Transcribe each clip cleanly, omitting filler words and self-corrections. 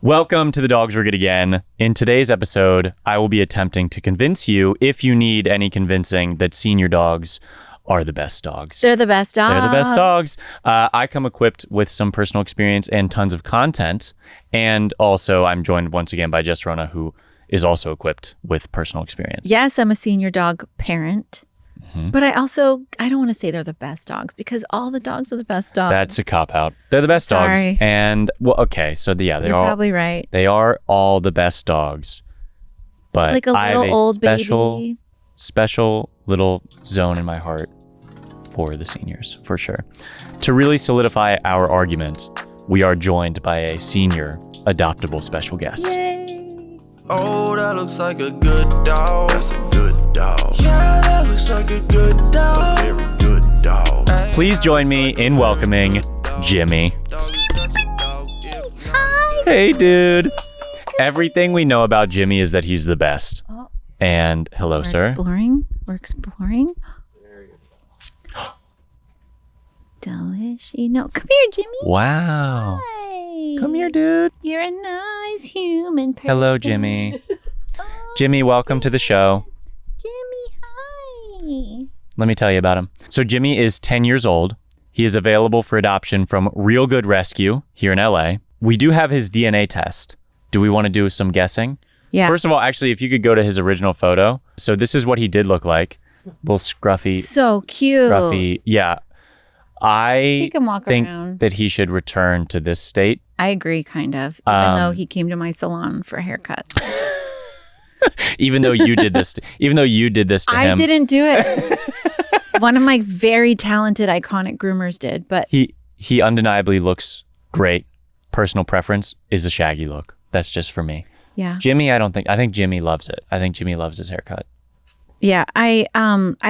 Welcome to The Dogs Were Good Again. In today's episode, I will be attempting to convince you, if you need any convincing, that senior dogs are the best dogs. They're the best dogs. They're the best dogs. I come equipped with some personal experience and tons of content. And also, I'm joined once again by Jess, who is also equipped with personal experience. Yes, I'm a senior dog parent. But I don't want to say they're the best dogs because all the dogs are the best dogs. That's a cop-out. They're the best dogs. And, well, okay, so You're probably right. They are all the best dogs. But it's like a little old baby. Special little zone in my heart for the seniors, for sure. To really solidify our argument, we are joined by a senior adoptable special guest. Yay! Oh, that looks like a good dog. That's a good dog. Yeah, that looks like a good dog. A very good dog. Please join me in welcoming Jimmy. Hi! Hey, dude. Everything we know about Jimmy is that he's the best. Oh. And hello, sir. We're exploring. Delish. No, come here, Jimmy. Wow. Hi. Come here, dude. You're a nice human person. Hello, Jimmy. Oh, Jimmy, welcome to the show. Jimmy, hi. Let me tell you about him. So Jimmy is 10 years old. He is available for adoption from Real Good Rescue here in LA. We do have his DNA test. Do we want to do some guessing? Yeah. First of all, actually, if you could go to his original photo. So this is what he did look like. Little scruffy. So cute. Scruffy. Yeah. He can walk think around. that he should return to this state. I agree, kind of. Even though he came to my salon for a haircut. Even though you did this to him. I didn't do it. One of my very talented, iconic groomers did, but he undeniably looks great. Personal preference is a shaggy look. That's just for me. yeah. Jimmy, I think Jimmy loves it. I think Jimmy loves his haircut. Yeah, I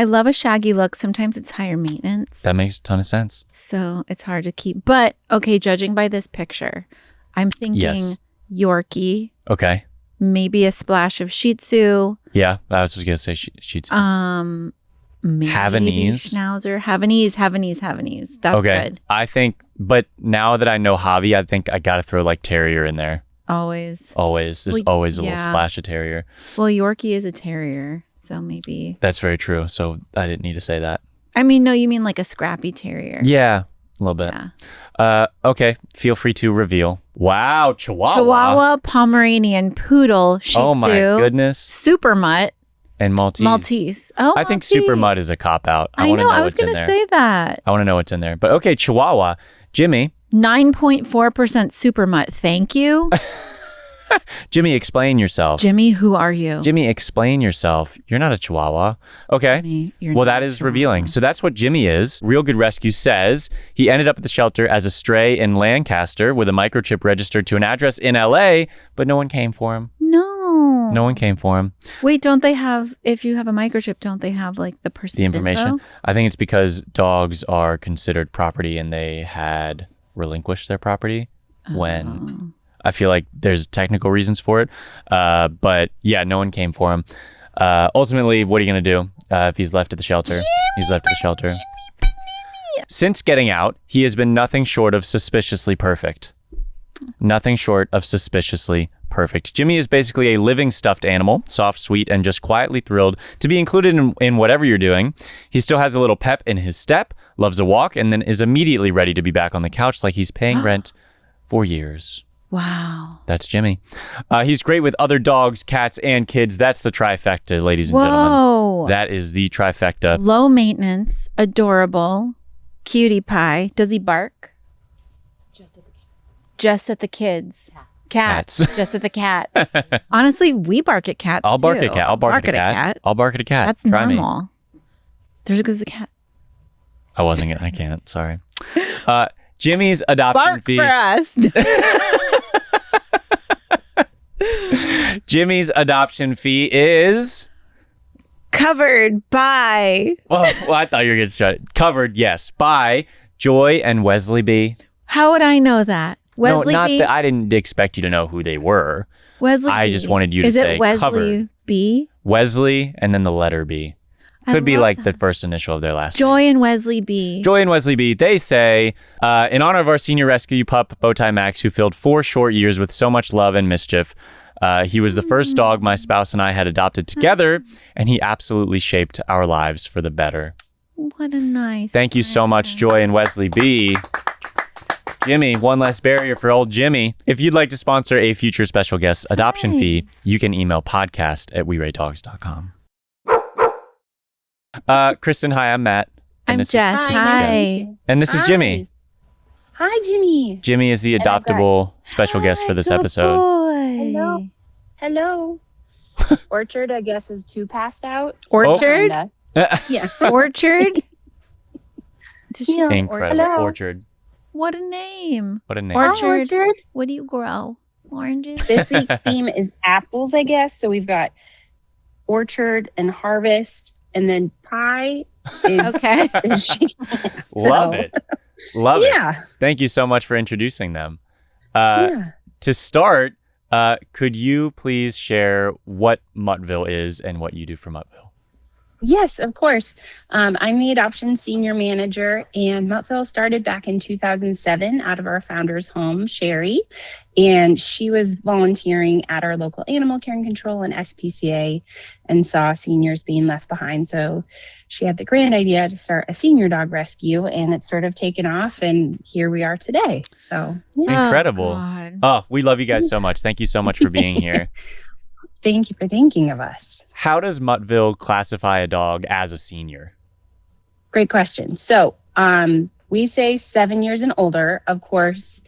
love a shaggy look. Sometimes it's higher maintenance. That makes a ton of sense. So it's hard to keep. But okay, judging by this picture, I'm thinking Yes. Yorkie, Okay. maybe a splash of Shih Tzu, Yeah, I was just gonna say sheets. maybe Havanese. Schnauzer, Havanese. That's Okay. good. I think, but now that I know Javi, I think I gotta throw like terrier in there. Always. Always. There's Well, always a little yeah. splash of terrier. Well, Yorkie is a terrier, so maybe. That's very true. So I didn't need to say that. I mean, no, you mean like a scrappy terrier. Yeah, a little bit. Yeah. Okay. Feel free to reveal. Wow, Chihuahua, Pomeranian, Poodle, Shih Tzu. Oh my goodness. Super Mutt, And Maltese. Oh, I think Super Mutt is a cop out. I want to know. know I was what's in going to there. say that. I want to know what's in there. But okay, Chihuahua. Jimmy. 9.4% Super Mutt. Thank you. Jimmy, explain yourself. Jimmy, who are you? Jimmy, explain yourself. You're not a Chihuahua. Okay. Jimmy, you're Well, not that a is Chihuahua. revealing. So that's what Jimmy is. Real Good Rescue says he ended up at the shelter as a stray in Lancaster with a microchip registered to an address in LA, but no one came for him. No. No one came for him. Wait, don't they have, if you have a microchip, don't they have like the person's The information. info? I think it's because dogs are considered property and they had relinquished their property when I feel like there's technical reasons for it. But yeah, no one came for him. Ultimately, what are you going to do if he's left at the shelter? He's left at the shelter. Since getting out, he has been nothing short of suspiciously perfect. Nothing short of suspiciously perfect. Jimmy is basically a living stuffed animal, soft, sweet, and just quietly thrilled to be included in whatever you're doing. He still has a little pep in his step, loves a walk, and then is immediately ready to be back on the couch like he's paying rent for years. Wow. That's Jimmy. He's great with other dogs, cats, and kids. That's the trifecta, ladies and gentlemen. Whoa. That is the trifecta. Low maintenance, adorable, cutie pie. Does he bark? Just at the kids. Cats. Just at the cat. Honestly, we bark at cats. I'll bark too. at a cat. I'll bark at a cat. I'll bark at a cat. That's Try me. normal. There's a cat. I can't. Sorry. Jimmy's adoption Bark fee. for us. Jimmy's adoption fee is Covered by. well, I thought you were going to start. Covered, yes, by Joy and Wesley B. How would I know that? Wesley no, not B. that I didn't expect you to know who they were. Wesley I B. just wanted you to Is say it Wesley covered. B? Wesley and then the letter B. Could be like the first initial of their last name. Joy and Wesley B. Joy and Wesley B. They say, in honor of our senior rescue pup, Bowtie Max, who filled 4 short years with so much love and mischief. He was the first dog my spouse and I had adopted together, and he absolutely shaped our lives for the better. What a nice Thank you so much, Joy and Wesley B. Jimmy, one less barrier for old Jimmy. If you'd like to sponsor a future special guest adoption fee, you can email podcast@weratedogs.com. Kristin, hi, I'm Matt. I'm Jess. Hi. And this is Jimmy. Hi, Jimmy. Jimmy is the Adoptable special guest for this episode. Boy. Hello. Orchard, I guess, is 2 passed out. Orchard? Yeah. Orchard? Yeah. Incredible. Hello. Orchard. What a name. What a name. Orchard. Hi, Orchard. What do you grow? Oranges? This week's theme is apples, I guess. So we've got orchard and harvest, and then pie is Okay. Love it. Love it. Yeah. Thank you so much for introducing them. Yeah. To start, could you please share what Muttville is and what you do for Muttville? Yes, of course. I'm the adoption senior manager, and Muttville started back in 2007 out of our founder's home, Sherry, and she was volunteering at our local animal care and control and SPCA and saw seniors being left behind. So she had the grand idea to start a senior dog rescue, and it's sort of taken off, and here we are today. So yeah. Incredible. Oh, we love you guys so much. Thank you so much for being here. Thank you for thinking of us. How does Muttville classify a dog as a senior? Great question. So we say 7 years and older. Of course,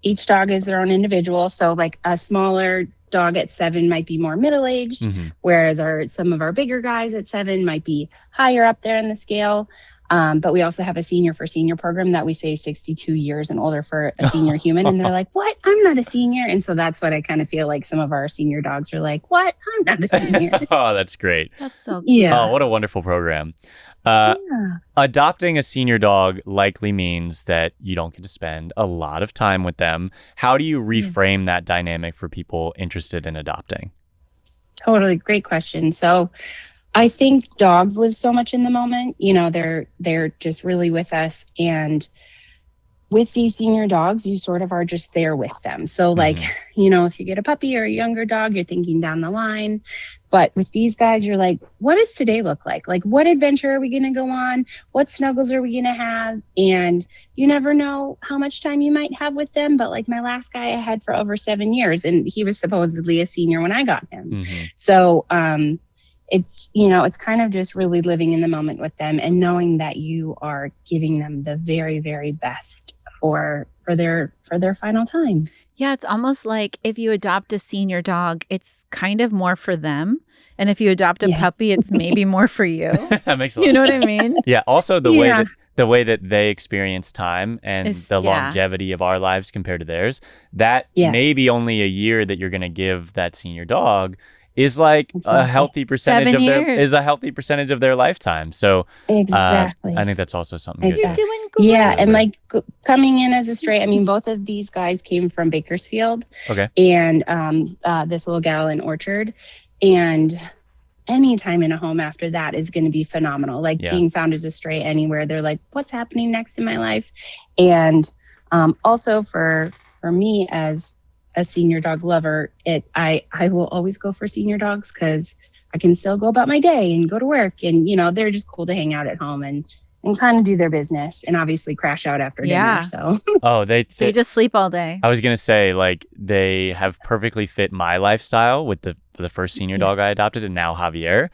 each dog is their own individual. So like a smaller dog at 7 might be more middle-aged, whereas some of our bigger guys at 7 might be higher up there in the scale. But we also have a senior for senior program that we say 62 years and older for a senior human. And they're like, what? I'm not a senior. And so that's what I kind of feel like some of our senior dogs are like, what? I'm not a senior. Oh, that's great. That's so cute. Yeah. Oh, what a wonderful program. Adopting a senior dog likely means that you don't get to spend a lot of time with them. How do you reframe that dynamic for people interested in adopting? Totally. Great question. So I think dogs live so much in the moment. You know, they're just really with us. And with these senior dogs, you sort of are just there with them. So like, you know, if you get a puppy or a younger dog, you're thinking down the line. But with these guys, you're like, what does today look like? Like, what adventure are we going to go on? What snuggles are we going to have? And you never know how much time you might have with them. But like my last guy I had for over 7 years, and he was supposedly a senior when I got him. So, it's, you know, it's kind of just really living in the moment with them and knowing that you are giving them the very, very best for their final time. Yeah, it's almost like if you adopt a senior dog, it's kind of more for them. And if you adopt a puppy, it's maybe more for you. That makes a lot You know of what I mean? Yeah. Also, the way that they experience time and the longevity of our lives compared to theirs, that maybe only a year that you're going to give that senior dog is like a healthy percentage of their lifetime. So exactly, I think that's also something good. You're doing great. Yeah, and like coming in as a stray, I mean, both of these guys came from Bakersfield. Okay. And this little gal in Orchard, and any time in a home after that is going to be phenomenal. Like being found as a stray anywhere, they're like, what's happening next in my life? And also for me as a senior dog lover, I will always go for senior dogs because I can still go about my day and go to work, and you know, they're just cool to hang out at home and kind of do their business and obviously crash out after dinner. So they just sleep all day. I was gonna say, like, they have perfectly fit my lifestyle with the first senior dog I adopted, and now Javier.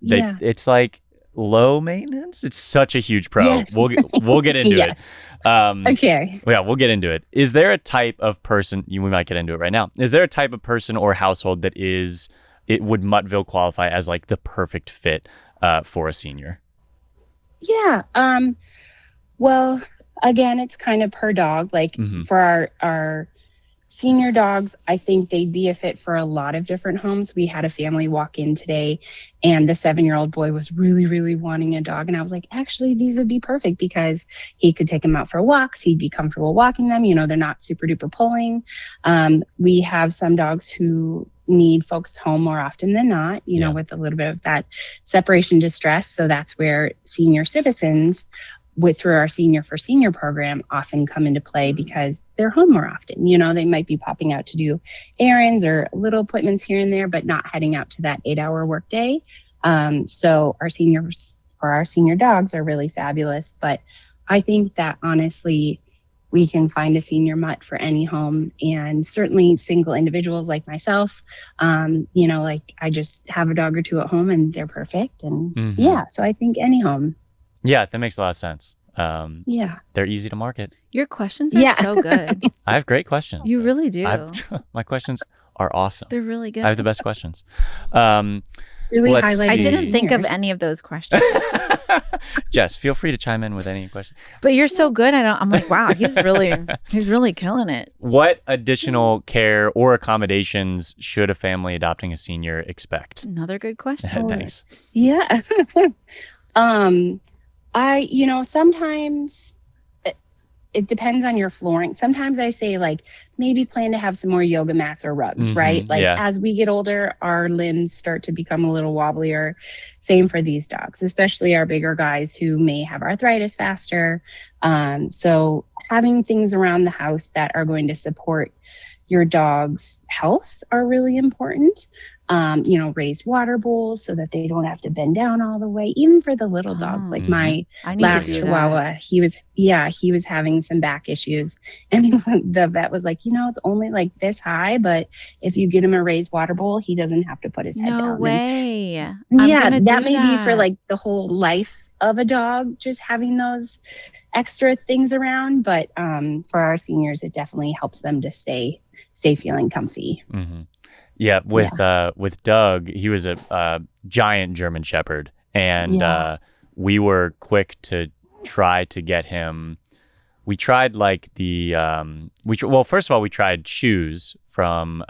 It's like low maintenance. It's such a huge pro. Yes. We'll get into it. Okay. Yeah, we'll get into it. Is there a type of person, we might get into it right now. Is there a type of person or household that would Muttville qualify as like the perfect fit for a senior? Yeah. Well, again, it's kind of per dog. Like for our senior dogs, I think they'd be a fit for a lot of different homes. We had a family walk in today, and the 7-year-old boy was really, really wanting a dog. And I was like, actually, these would be perfect because he could take them out for walks. He'd be comfortable walking them. You know, they're not super duper pulling. We have some dogs who need folks home more often than not, you know, with a little bit of that separation distress. So that's where senior citizens through our Senior for Senior program often come into play because they're home more often. You know, they might be popping out to do errands or little appointments here and there, but not heading out to that 8-hour workday. So our seniors or our senior dogs are really fabulous. But I think that honestly, we can find a senior mutt for any home, and certainly single individuals like myself. You know, like I just have a dog or two at home and they're perfect. And so I think any home. Yeah, that makes a lot of sense. They're easy to market. Your questions are so good. I have great questions. You really do. My questions are awesome. They're really good. I have the best questions. Really highlighting. I didn't think of any of those questions. Jess, feel free to chime in with any questions. But you're so good. I'm like, wow, he's really killing it. What additional care or accommodations should a family adopting a senior expect? Another good question. Thanks. Yeah. Sometimes it depends on your flooring. Sometimes I say like maybe plan to have some more yoga mats or rugs, right? Like as we get older, our limbs start to become a little wobblier. Same for these dogs, especially our bigger guys who may have arthritis faster. So having things around the house that are going to support your dog's health are really important. Raised water bowls so that they don't have to bend down all the way, even for the little dogs. Like my last Chihuahua, he was having some back issues. And the vet was like, it's only like this high, but if you get him a raised water bowl, he doesn't have to put his head down. No way. That may be for like the whole life of a dog, just having those extra things around. But for our seniors, it definitely helps them to stay feeling comfy. Yeah, with Doug, he was a giant German Shepherd, and we were quick to try to get him. We tried like first of all, we tried shoes from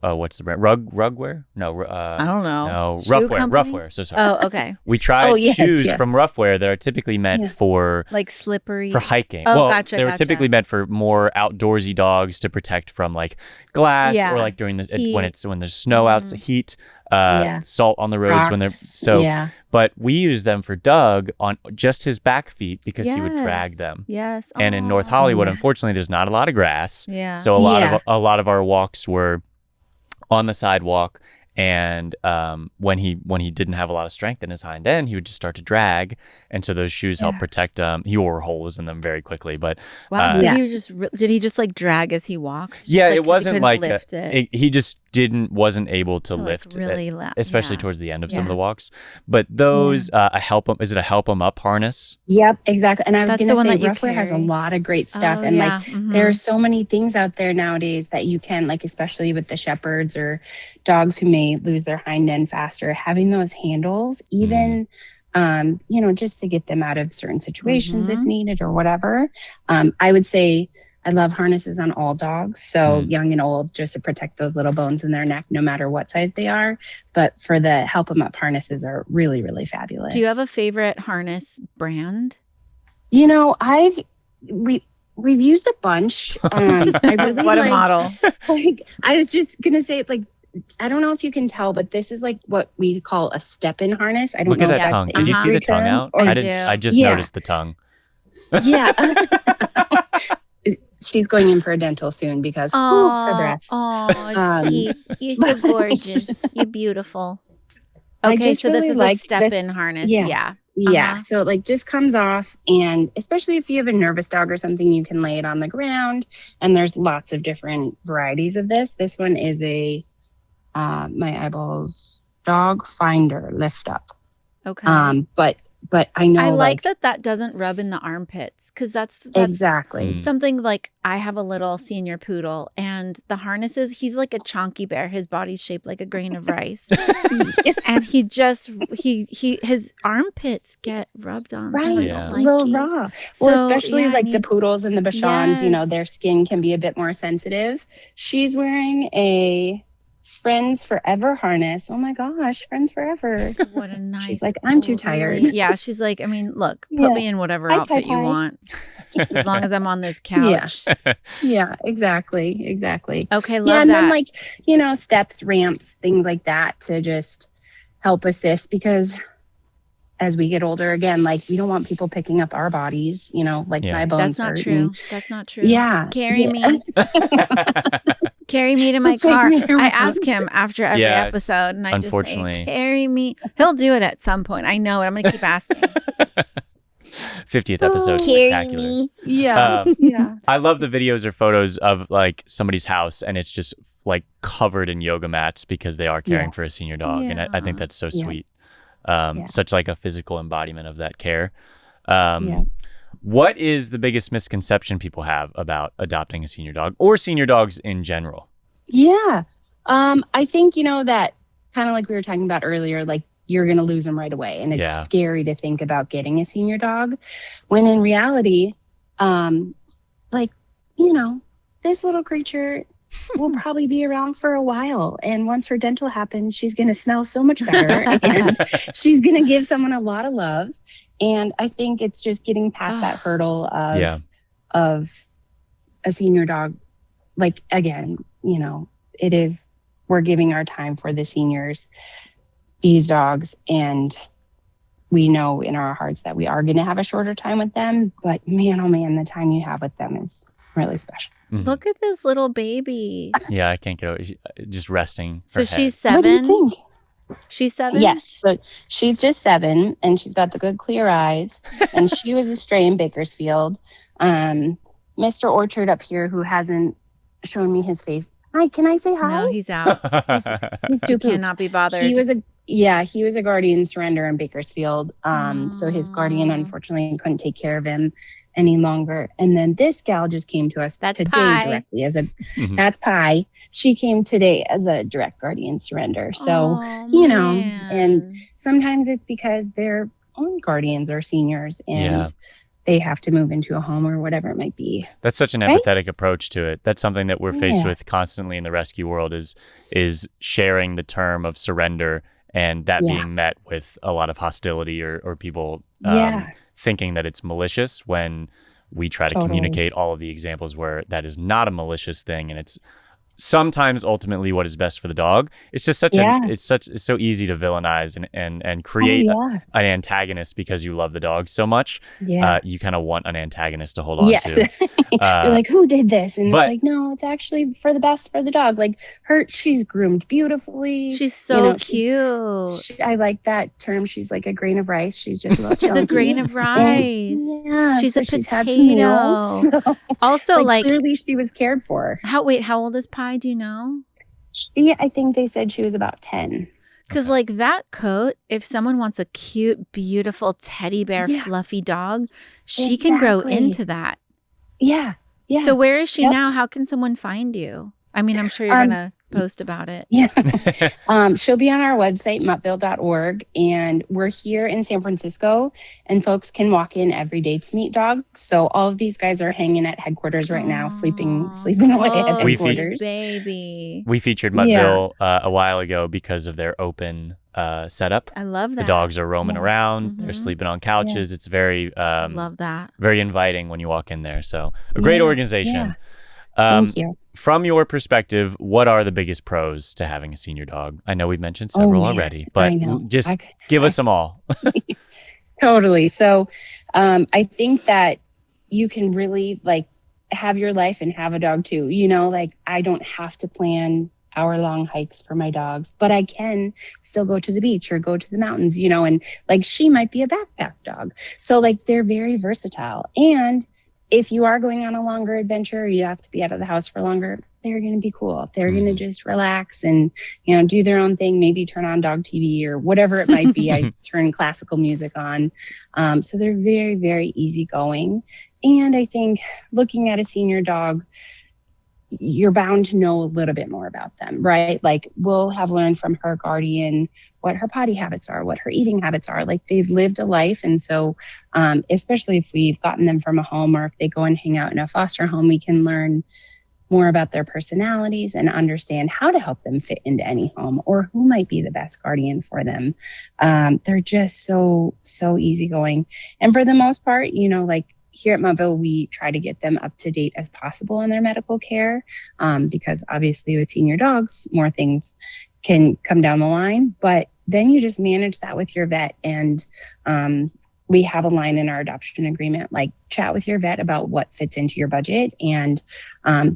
what's the brand? Rugwear? No, I don't know. No, Roughwear. So sorry. Oh, okay. We tried shoes from Roughwear that are typically meant for like slippery for hiking. Oh, gotcha. They were typically meant for more outdoorsy dogs to protect from like glass or like during the when there's snow out, so heat, salt on the roads when they're But we use them for Doug on just his back feet because he would drag them. Yes. And in North Hollywood, unfortunately, there's not a lot of grass. Yeah. So a lot of our walks were on the sidewalk, and when he didn't have a lot of strength in his hind end, he would just start to drag, and so those shoes help protect him. He wore holes in them very quickly, but so did he just like drag as he walked? Yeah, like, it wasn't like lift it? He just wasn't able to lift really it, especially towards the end of some of the walks. But those is it a help 'em up harness? Yep, exactly. And I was going to say Roughwear has a lot of great stuff, and there are so many things out there nowadays that you can, like, especially with the shepherds or dogs who may lose their hind end faster, having those handles, even just to get them out of certain situations if needed or whatever. I would say I love harnesses on all dogs, so young and old, just to protect those little bones in their neck, no matter what size they are. But for the help 'em up harnesses are really, really fabulous. Do you have a favorite harness brand? We've used a bunch. I really what a model! Like, I was just gonna say, like, I don't know if you can tell, but this is like what we call a step-in harness. I don't know. Look at that tongue. Did you see the tongue out? I just noticed the tongue. Yeah. She's going in for a dental soon because her breath. You're so gorgeous. You're beautiful. Okay, so really this is a step-in harness. Yeah. So it like just comes off, and especially if you have a nervous dog or something, you can lay it on the ground. And there's lots of different varieties of this. This one is a my eyeballs dog finder lift up. Okay. But I know I like that doesn't rub in the armpits, because that's exactly something. Like, I have a little senior poodle, and the harnesses, he's like a chonky bear. His body's shaped like a grain of rice. And his armpits get rubbed on. Right. A little raw. Well, especially the poodles and the Bichons, their skin can be a bit more sensitive. She's wearing a Friends Forever harness. Oh my gosh, Friends Forever. What a nice. She's like, I'm too tired. Yeah, she's like, I mean, look, put me in whatever outfit you want, just as long as I'm on this couch. Yeah, exactly. Okay, love that. And then like, steps, ramps, things like that to just help assist, because as we get older, again, like we don't want people picking up our bodies, like my bones. That's not true. Yeah. Carry me. Carry me to my car. I ask him after every episode, and I just say, carry me. He'll do it at some point. I know it. I'm going to keep asking. 50th episode. Spectacular. Me. Yeah. I love the videos or photos of like somebody's house, and it's just like covered in yoga mats because they are caring for a senior dog. And I think that's so sweet. Such like a physical embodiment of that care. What is the biggest misconception people have about adopting a senior dog or senior dogs in general? Yeah. I think, that kind of like we were talking about earlier, like you're going to lose them right away. And it's scary to think about getting a senior dog, when in reality, this little creature will probably be around for a while. And once her dental happens, she's going to smell so much better and she's going to give someone a lot of love. And I think it's just getting past that hurdle of a senior dog. Like, again, we're giving our time for the seniors, these dogs, and we know in our hearts that we are going to have a shorter time with them. But man, oh man, the time you have with them is really special. Mm-hmm. Look at this little baby. Yeah, I can't get over just resting. So she's 7? What do you think? She's 7? Yes. So she's just 7, and she's got the good clear eyes. And she was a stray in Bakersfield. Mr. Orchard up here, who hasn't shown me his face. Hi, can I say hi? No, he's out. He cannot be bothered. He was a guardian surrender in Bakersfield. So his guardian unfortunately couldn't take care of him any longer. And then this gal just came to us today directly as that's Pie. She came today as a direct guardian surrender. So, and sometimes it's because their own guardians are seniors and they have to move into a home or whatever it might be. That's such an empathetic approach to it. That's something that we're faced with constantly in the rescue world is sharing the term of surrender, and that being met with a lot of hostility or people thinking that it's malicious, when we try to communicate all of the examples where that is not a malicious thing, and it's sometimes ultimately what is best for the dog. It's just it's so easy to villainize and create an antagonist because you love the dog so much. You kind of want an antagonist to hold on to. You're like, who did this? And it's like, no, it's actually for the best for the dog. Like she's groomed beautifully. She's so cute. I like that term. She's like a grain of rice. She's just a she's a grain of rice. She's a potato. So, also, clearly she was cared for. How old is Pie? Do you know? Yeah, I think they said she was about 10. Because like that coat, if someone wants a cute, beautiful teddy bear, fluffy dog, she can grow into that. Yeah. So where is she now? How can someone find you? I mean, I'm sure you're going to post about it. Yeah. She'll be on our website, muttville.org. And we're here in San Francisco, and folks can walk in every day to meet dogs. So all of these guys are hanging at headquarters right now, sleeping away at headquarters. Baby. We featured Muttville a while ago because of their open setup. I love that. The dogs are roaming around. They're sleeping on couches. It's very love that. Very inviting when you walk in there. So a great organization. Thank you. From your perspective, what are the biggest pros to having a senior dog? I know we've mentioned several already, but just give us them all. Totally. So I think that you can really have your life and have a dog too. I don't have to plan hour-long hikes for my dogs, but I can still go to the beach or go to the mountains, and she might be a backpack dog. So they're very versatile. And if you are going on a longer adventure, you have to be out of the house for longer, they're going to be cool. They're going to just relax and, do their own thing, maybe turn on dog TV or whatever it might be. I turn classical music on. So they're very, very easygoing. And I think looking at a senior dog, you're bound to know a little bit more about them, right? We'll have learned from her guardian what her potty habits are, what her eating habits are. They've lived a life. And so, especially if we've gotten them from a home or if they go and hang out in a foster home, we can learn more about their personalities and understand how to help them fit into any home or who might be the best guardian for them. They're just so easygoing. And for the most part, like here at Muttville, we try to get them up to date as possible in their medical care, because obviously with senior dogs, more things can come down the line. But then you just manage that with your vet. And we have a line in our adoption agreement, like chat with your vet about what fits into your budget. And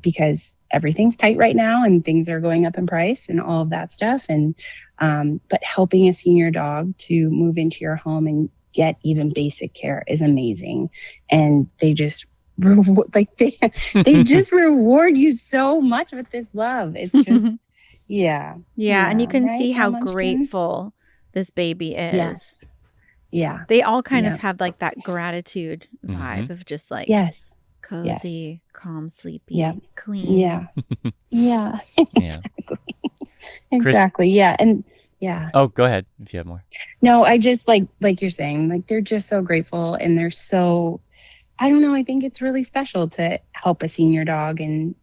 because everything's tight right now and things are going up in price and all of that stuff. And but helping a senior dog to move into your home and get even basic care is amazing. And they just they just reward you so much with this love. It's just yeah. And you can right, see how Munchkin? grateful this baby is. Yes. Yeah. They all kind of have like that gratitude vibe of just like Yes. cozy, calm, sleepy, Yep. clean. Yeah. Yeah. Yeah. Exactly. Yeah. And yeah. Oh, go ahead if you have more. No, I just like you're saying, like they're just so grateful and they're so, I don't know, I think it's really special to help a senior dog and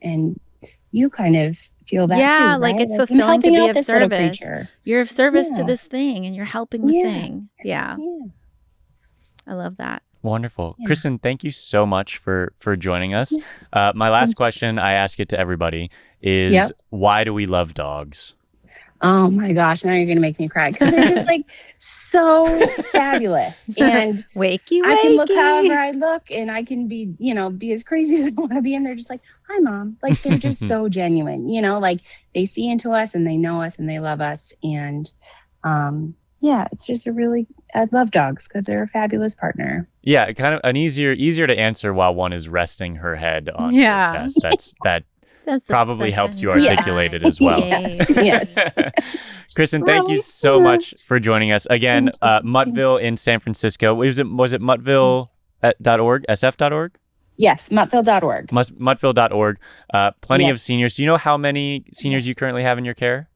you kind of feel that too, Yeah, right? like it's I'm fulfilling to helping be out of this little service. creature. You're of service to Yeah. this thing and you're helping the Yeah. thing. Yeah. Yeah. I love that. Wonderful. Yeah. Kristin, thank you so much for joining us. My last question, I ask it to everybody, is Yep. why do we love dogs? Oh my gosh, now you're gonna make me cry because they're just like so fabulous. And Wakey, wakey. I can look however I look and I can be, be as crazy as I want to be. And they're just like, hi, mom. Like they're just so genuine, like they see into us and they know us and they love us. And it's just I love dogs because they're a fabulous partner. Yeah, kind of an easier to answer while one is resting her head on your chest. That probably helps you articulate it as well. Yes. Kristin, thank you so much for joining us again. Muttville in San Francisco. Was it Muttville.org, sf.org? Yes, muttville.org. Muttville.org. Plenty Yes. of seniors. Do you know how many seniors you currently have in your care?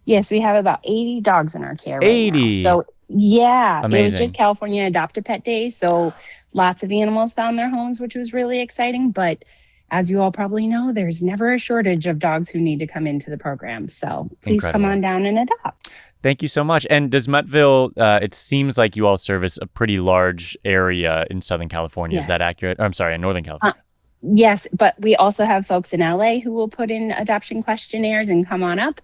Yes, we have about 80 dogs in our care right 80. now. So yeah, Amazing. It was just California Adopt-A-Pet Day. So lots of animals found their homes, which was really exciting. But as you all probably know, there's never a shortage of dogs who need to come into the program. So please come on down and adopt. Thank you so much. And does Muttville, it seems like you all service a pretty large area in Southern California. Yes. Is that accurate? I'm sorry, in Northern California. Yes, but we also have folks in LA who will put in adoption questionnaires and come on up.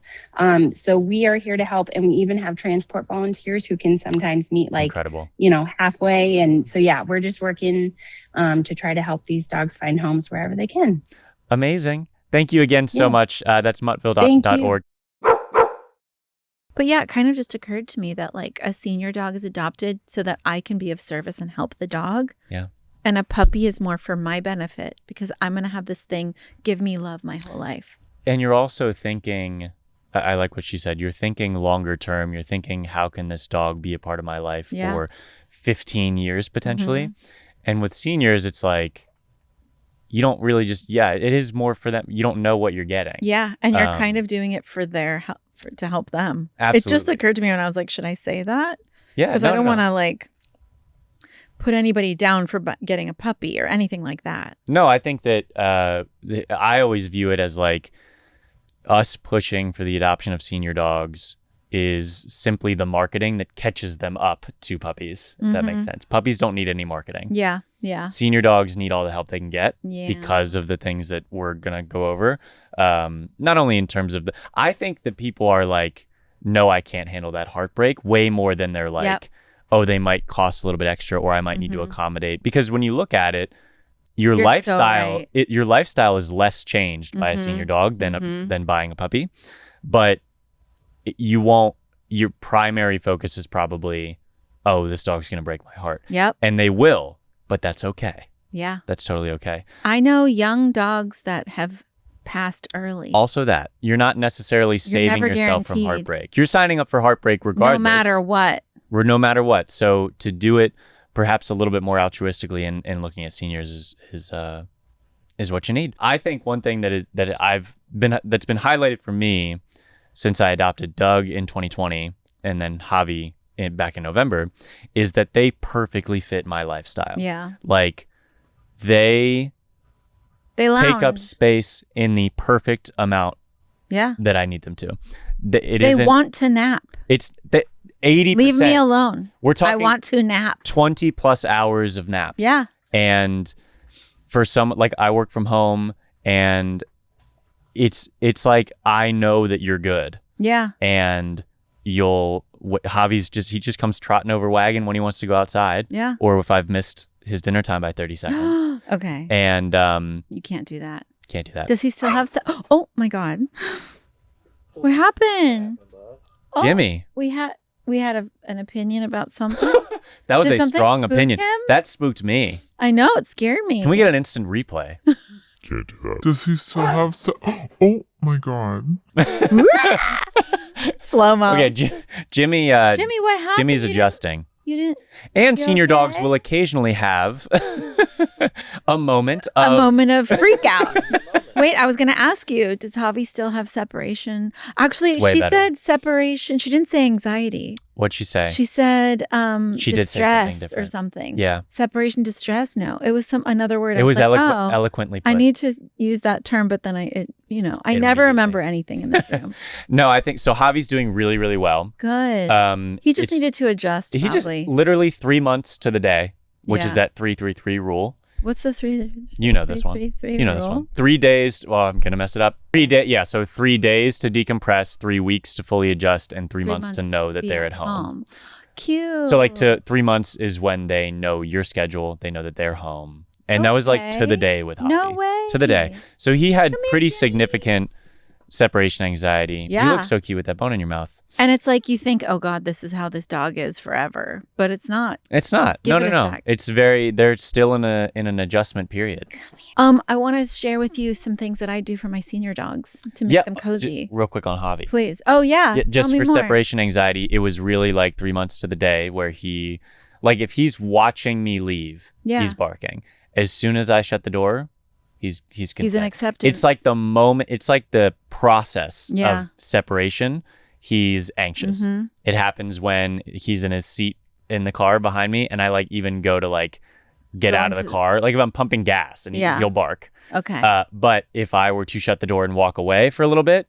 So we are here to help. And we even have transport volunteers who can sometimes meet Incredible. Halfway. And so, we're just working to try to help these dogs find homes wherever they can. Amazing. Thank you again so much. That's muttville.org. But it kind of just occurred to me that like a senior dog is adopted so that I can be of service and help the dog. Yeah. And a puppy is more for my benefit because I'm going to have this thing give me love my whole life. And you're also thinking, I like what she said, you're thinking longer term. You're thinking, how can this dog be a part of my life for 15 years potentially? And with seniors, it's like, you don't really just, it is more for them. You don't know what you're getting. Yeah. And you're kind of doing it for their help, to help them. Absolutely. It just occurred to me when I was like, should I say that? Yeah. Because I don't want to like put anybody down for getting a puppy or anything like that. No, I think that I always view it as like us pushing for the adoption of senior dogs is simply the marketing that catches them up to puppies. If that makes sense. Puppies don't need any marketing. Yeah. Yeah. Senior dogs need all the help they can get Yeah. because of the things that we're going to go over. Not only in terms of I think that people are like, no, I can't handle that heartbreak way more than they're like, oh, they might cost a little bit extra or I might need to accommodate. Because when you look at it, your lifestyle is less changed by a senior dog than buying a puppy. But your primary focus is probably, oh, this dog's going to break my heart. Yep. And they will, but that's okay. Yeah. That's totally okay. I know young dogs that have passed early. Also that, you're not necessarily saving never yourself from guaranteed. heartbreak. You're signing up for heartbreak regardless. No matter what. No matter what. So to do it perhaps a little bit more altruistically and looking at seniors is what you need. I think one thing that's been highlighted for me since I adopted Doug in 2020 and then Javi back in November is that they perfectly fit my lifestyle. Yeah. Like they They lounge. take up space in the perfect amount Yeah. that I need them to. They They want to nap. It's the 80%. Leave me alone. We're talking I want to nap. 20 plus hours of naps. Yeah. And for some, like I work from home, and it's like I know that you're good, Yeah. and Javi's he just comes trotting over wagon when he wants to go outside, Yeah. or if I've missed his dinner time by 30 seconds. Okay. And You can't do that. can't do that. Does he still have Oh my God. What happened? Oh, Jimmy, we had an opinion about something. that was Did a something strong spook opinion. him? That spooked me. I know, it scared me. Can we get an instant replay? Can't do that. Does he still have Oh my God. Slow mo. Okay, Jimmy. Jimmy, what happened? Jimmy's You didn't- adjusting. You didn't And You senior dogs okay? will occasionally have a moment a of moment of freak out. Wait, I was going to ask you, does Javi still have separation? Actually, It's way she better. said separation. She didn't say anxiety. What'd she say? She said She did say something distress or different. something. Yeah. Separation distress? No, it was another word. It was like, eloquently put. I need to use that term, but then I never Immediately. remember anything in this room. No, I think so. Javi's doing really, really well. Good. He just it's- needed to adjust. He just probably. literally 3 months to the day, which is Yeah. that 3-3-3 rule. What's the three? You know this one. You know this one. 3 days. Well, I'm gonna mess it up. 3 days. Yeah. So 3 days to decompress, 3 weeks to fully adjust, and 3 months to know that be they're at home. Cute. So 3 months is when they know your schedule. They know that they're home, and that was to the Okay. day with Javi. No way. To the day. So he had Come here, pretty Jimmy. significant separation anxiety. Yeah. You look so cute with that bone in your mouth. And it's like you think, oh God, this is how this dog is forever, but it's not. It's not. Give No. it a sec. It's they're still in an adjustment period. I want to share with you some things that I do for my senior dogs to make them cozy. Real quick on Javi. Please. Oh yeah. Just Tell me for more. separation anxiety, it was really 3 months to the day where he, if he's watching me leave, Yeah. he's barking. As soon as I shut the door, he's content. He's an acceptance. It's like the moment. It's like the process Yeah. of separation. He's anxious. Mhm. It happens when he's in his seat in the car behind me, and I even go to get Go out of the into- car. If I'm pumping gas, and Yeah. he'll bark. Okay. But if I were to shut the door and walk away for a little bit,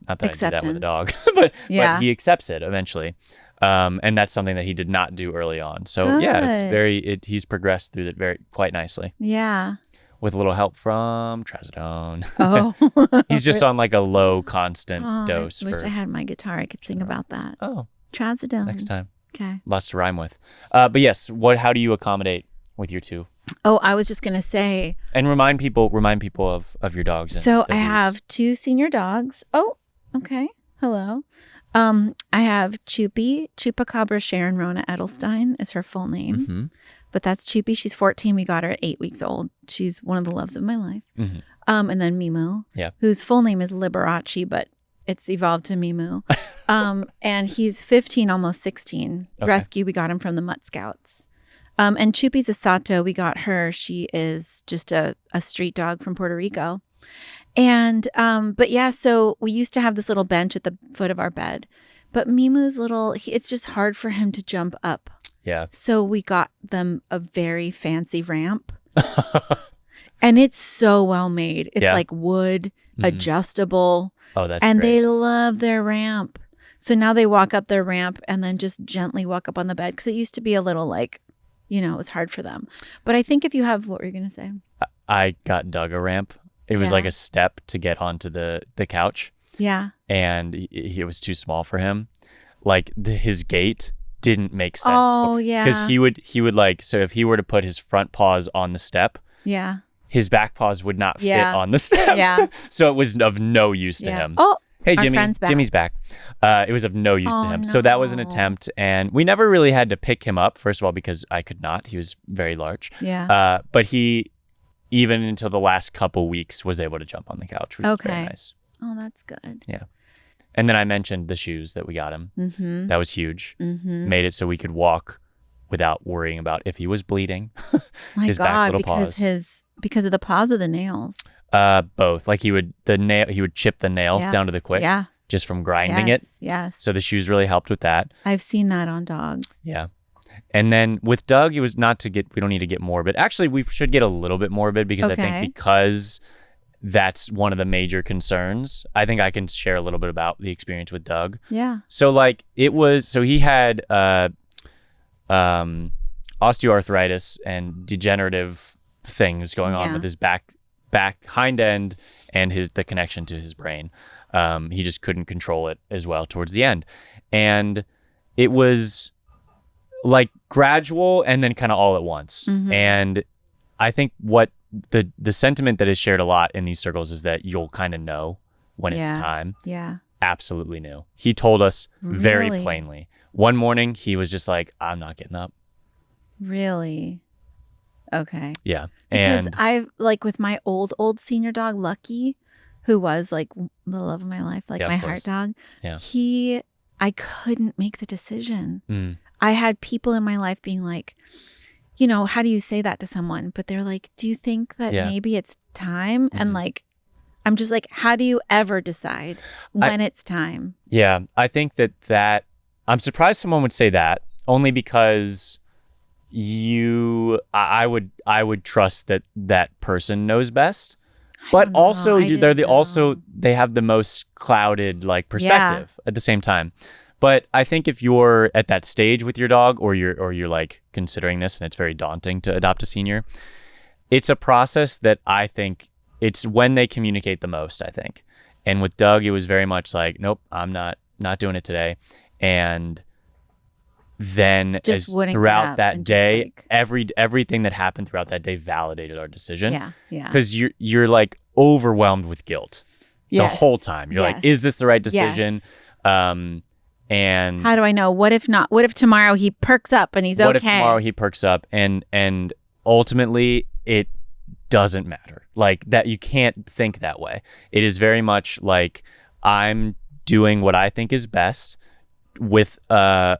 not that I do that with a dog, but he accepts it eventually. And that's something that he did not do early on. So yeah, it's he's progressed through that quite nicely Yeah. with a little help from trazodone. Oh. He's just on a low constant dose. I wish I had my guitar. I could sing about that. Oh, Trazodone. next time. Okay. Lots to rhyme with. But yes, how do you accommodate with your two? Oh, I was just gonna say. And remind people of your dogs. And So their I breeds. have 2 senior dogs. Oh, okay. Hello. I have Chupacabra Sharon Rona Edelstein is her full name. Mhm. But that's Chupi. She's 14. We got her at 8 weeks old. She's one of the loves of my life. Mhm. And then Mimu, whose full name is Liberace, but it's evolved to Mimu. And he's 15, almost 16. Okay. Rescue. We got him from the Mutt Scouts. And Chupi's a Sato. We got her. She is just a street dog from Puerto Rico. And, but yeah, so we used to have this little bench at the foot of our bed, but Mimu's it's just hard for him to jump up. Yeah. So we got them a very fancy ramp and it's so well made. It's like wood, adjustable. Oh, that's and great. they love their ramp. So now they walk up their ramp and then just gently walk up on the bed. Cause it used to be a little it was hard for them. But I think if you have, what were you going to say? I got Doug a ramp. It was like a step to get onto the couch. Yeah. And it was too small for him. His gait didn't make sense. Oh, yeah. Because he would so if he were to put his front paws on the step, Yeah. his back paws would not fit on the step. Yeah. So it was of no use to him. Oh, hey, our Jimmy. friend's back. Jimmy's back. It was of no use to him. So that was an no. attempt. And we never really had to pick him up, first of all, because I could not. He was very large. Yeah. But he, even until the last couple weeks, was able to jump on the couch, which was very nice. Oh, that's good. Yeah. And then I mentioned the shoes that we got him. Mm-hmm. That was huge. Mm-hmm. Made it so we could walk without worrying about if he was bleeding. My his back God, little because paws. because of the paws or the nails. Both. He would chip the nail down to the quick. Yeah. Just from grinding Yes. it. Yes. So the shoes really helped with that. I've seen that on dogs. Yeah. And then with Doug, it was not to get, we don't need to get morbid. Actually, we should get a little bit morbid because I think because that's one of the major concerns, I think I can share a little bit about the experience with Doug. Yeah. So like he had osteoarthritis and degenerative things going on with his back hind end and the connection to his brain. He just couldn't control it as well towards the end. And it was like gradual and then kind of all at once. And I think what the sentiment that is shared a lot in these circles is that you'll kind of know when it's time. Yeah. Absolutely knew. He told us very plainly. One morning he was just like, I'm not getting up. Really? Okay. Yeah. Because and I like with my old senior dog, Lucky, who was like the love of my life, like my heart dog. Yeah. I couldn't make the decision. I had people in my life being like, you know, how do you say that to someone? But they're like, do you think that maybe it's time? And like, I'm just like, how do you ever decide when it's time? Yeah. I think that I'm surprised someone would say that, only because I would trust that person knows best. But also they have the most clouded like perspective at the same time. But I think if you're at that stage with your dog, or you're like considering this and it's very daunting to adopt a senior, it's a process that I think it's when they communicate the most, I think. And with Doug, it was very much like, nope, I'm not doing it today. And then throughout that day, everything that happened throughout that day validated our decision. Yeah. Because you're like overwhelmed with guilt the whole time. You're like, is this the right decision? And how do I know? What if not? What if tomorrow he perks up and he's okay? What if tomorrow he perks up? And ultimately, it doesn't matter. Like that, you can't think that way. It is very much like I'm doing what I think is best with a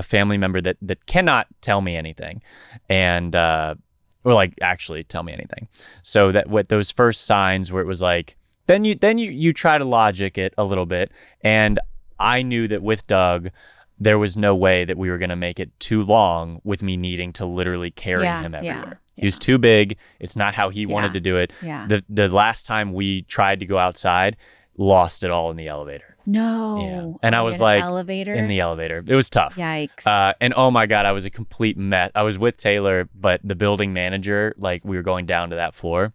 family member that cannot tell me anything, and or like actually tell me anything. So that with those first signs where it was like, then you try to logic it a little bit, and I knew that with Doug, there was no way that we were going to make it too long with me needing to literally carry him everywhere. He was too big. It's not how he wanted to do it. Yeah. The last time we tried to go outside, lost it all in the elevator. No. Yeah. And I was like, elevator? In the elevator. It was tough. Yikes. And oh my God, I was a complete mess. I was with Taylor, but the building manager, like we were going down to that floor.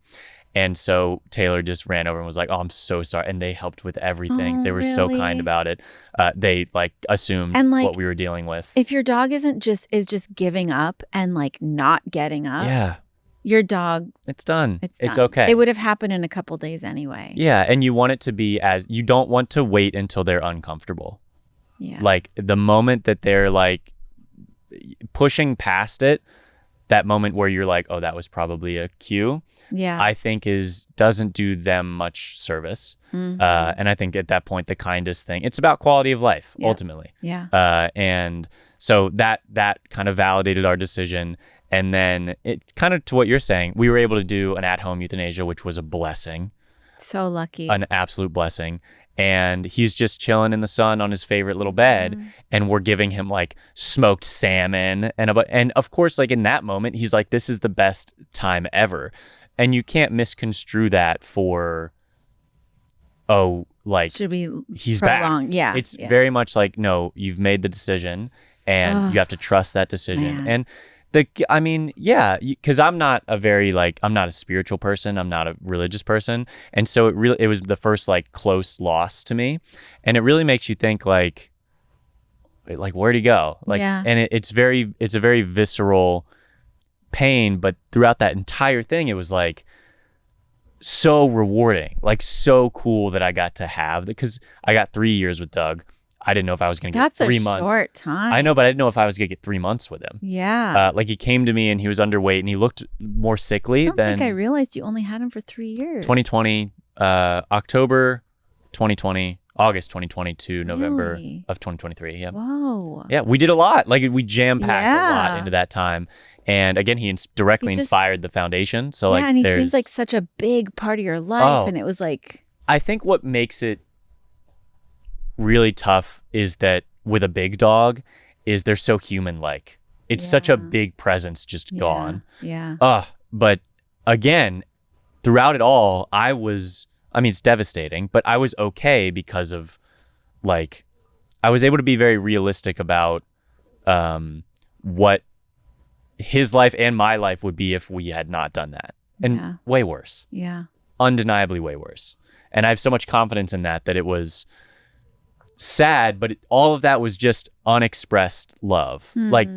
And so Taylor just ran over and was like, oh, I'm so sorry. And they helped with everything. Oh, they were so kind about it. They like assumed what we were dealing with. If your dog is just giving up and like not getting up, your dog, it's done. It's okay. It would have happened in a couple days anyway. Yeah. And you want it to be you don't want to wait until they're uncomfortable. Yeah. Like the moment that they're like pushing past it, that moment where you're like, oh, that was probably a cue. Yeah. I think doesn't do them much service. And I think at that point, the kindest thing, it's about quality of life, ultimately. Yeah. And so that kind of validated our decision. And then it kind of to what you're saying, we were able to do an at-home euthanasia, which was a blessing. So lucky. An absolute blessing. And he's just chilling in the sun on his favorite little bed, and we're giving him like smoked salmon and of course, like in that moment, he's like, this is the best time ever. And you can't misconstrue that for, oh, like should we he's prolong? back. Yeah. It's very much like, no, you've made the decision and you have to trust that decision. Man. And because I'm not a spiritual person. I'm not a religious person. And so it was the first like close loss to me. And it really makes you think like where'd he go? And it's a very visceral pain, but throughout that entire thing, it was like so rewarding, like so cool that I got to have, because I got 3 years with Doug. I didn't know if I was going to get 3 months. That's a short time. I know, but I didn't know if I was going to get 3 months with him. Yeah. Like he came to me and he was underweight and he looked more sickly than. I don't think I realized you only had him for 3 years. 2020, October 2020, August 2020 to November of 2023. Yeah. Whoa. Yeah, we did a lot. Like we jam-packed a lot into that time. And again, he directly inspired the foundation. So and he seems like such a big part of your life. And it was like. I think what makes it really tough is that with a big dog, is they're so human-like. It's such a big presence just gone. Yeah. But again, throughout it all, it's devastating, but I was okay because of like, I was able to be very realistic about what his life and my life would be if we had not done that. And way worse. Yeah. Undeniably way worse. And I have so much confidence in that it was sad, but all of that was just unexpressed love. Like,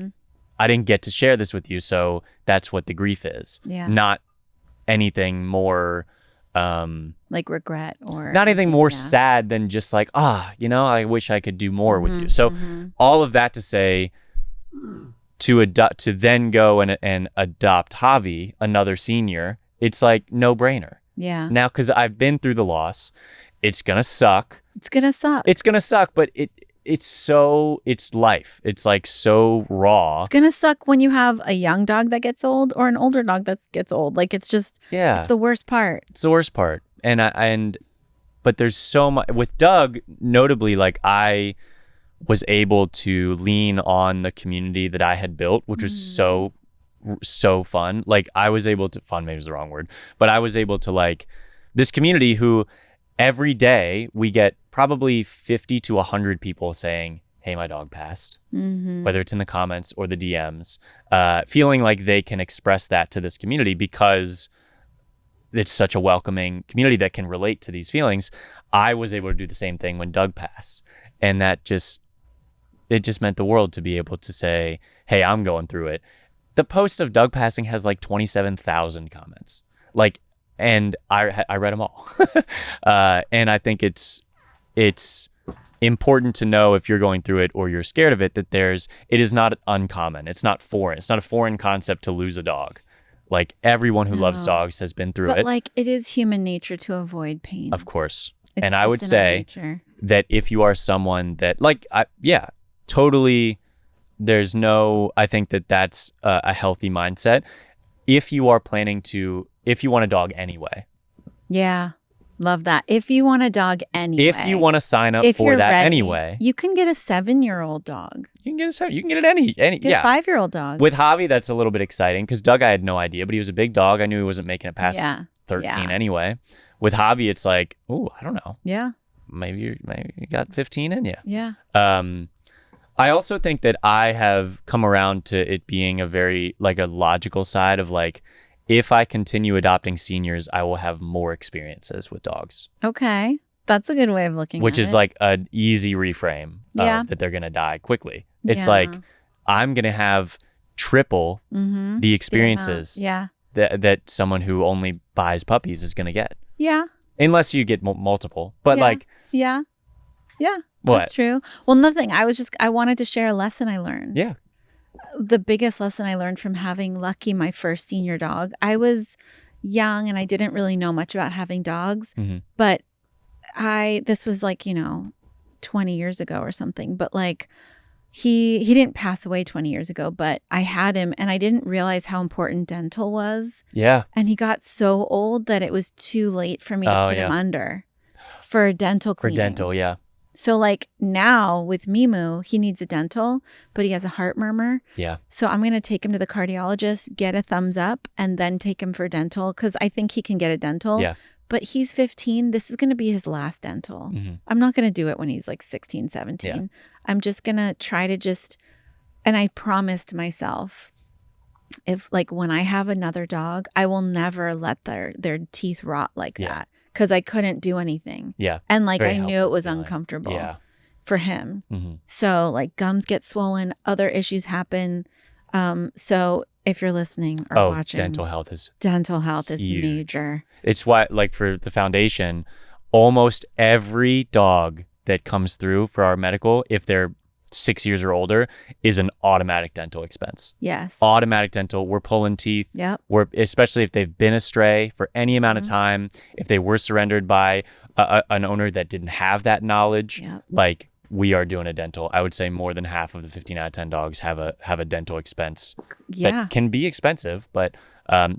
I didn't get to share this with you, so that's what the grief is. Yeah. Not anything more like regret or not anything more sad than just like, I wish I could do more with you. So all of that to say, to then go and adopt Javi, another senior, it's like no brainer. Yeah. Now, because I've been through the loss, it's gonna suck. It's gonna suck, but it's life. It's like so raw. It's gonna suck when you have a young dog that gets old or an older dog that gets old. Like, it's just it's the worst part. It's the worst part. But there's so much with Doug, notably, like I was able to lean on the community that I had built, which was so fun. Like I was able to, fun maybe is the wrong word, but I was able to like this community who every day we get probably 50 to 100 people saying, hey, my dog passed, whether it's in the comments or the DMs, feeling like they can express that to this community because it's such a welcoming community that can relate to these feelings. I was able to do the same thing when Doug passed. And it just meant the world to be able to say, hey, I'm going through it. The post of Doug passing has like 27,000 comments. Like, and I read them all. And I think it's important to know if you're going through it or you're scared of it, that it is not uncommon. It's not foreign. It's not a foreign concept to lose a dog. Like everyone who loves dogs has been through it. But like it is human nature to avoid pain. Of course. It's and I would say that if you are someone that totally, I think that's a healthy mindset. If you are if you want a dog anyway. Yeah. Love that. If you want a dog anyway. If you want to sign up for that ready, anyway. You can get a 7-year-old dog. You can get it any get a 5-year-old dog. With Javi, that's a little bit exciting because Doug, I had no idea, but he was a big dog. I knew he wasn't making it past 13 anyway. With Javi, it's like, oh, I don't know. Yeah. Maybe you got 15 in you. Yeah. I also think that I have come around to it being a very like a logical side of like, if I continue adopting seniors, I will have more experiences with dogs. Okay. That's a good way of looking at it. Which is like an easy reframe that they're going to die quickly. It's like, I'm going to have triple the experiences that someone who only buys puppies is going to get. Yeah. Unless you get multiple. But like... Yeah. What? That's true. Well, nothing. I wanted to share a lesson I learned. Yeah. The biggest lesson I learned from having Lucky, my first senior dog. I was young and I didn't really know much about having dogs, but this was like, 20 years ago or something, but like he didn't pass away 20 years ago, but I had him and I didn't realize how important dental was. Yeah. And he got so old that it was too late for me to put him under for dental cleaning. For dental, yeah. So like now with Mimu, he needs a dental, but he has a heart murmur. Yeah. So I'm going to take him to the cardiologist, get a thumbs up, and then take him for dental because I think he can get a dental. Yeah. But he's 15. This is going to be his last dental. I'm not going to do it when he's like 16, 17. Yeah. I'm just going to try to and I promised myself, if like when I have another dog, I will never let their teeth rot like that. Because I couldn't do anything. Yeah. And like I knew it was uncomfortable for him. So like gums get swollen, other issues happen. So if you're listening or watching, dental health is huge. Major. It's why, like for the foundation, almost every dog that comes through for our medical, if they're 6 years or older, is an automatic dental expense. Yes. Automatic dental. We're pulling teeth. Yep. Especially if they've been astray for any amount of time, if they were surrendered by an owner that didn't have that knowledge, like we are doing a dental. I would say more than half of the 15 out of 10 dogs have a dental expense that can be expensive, but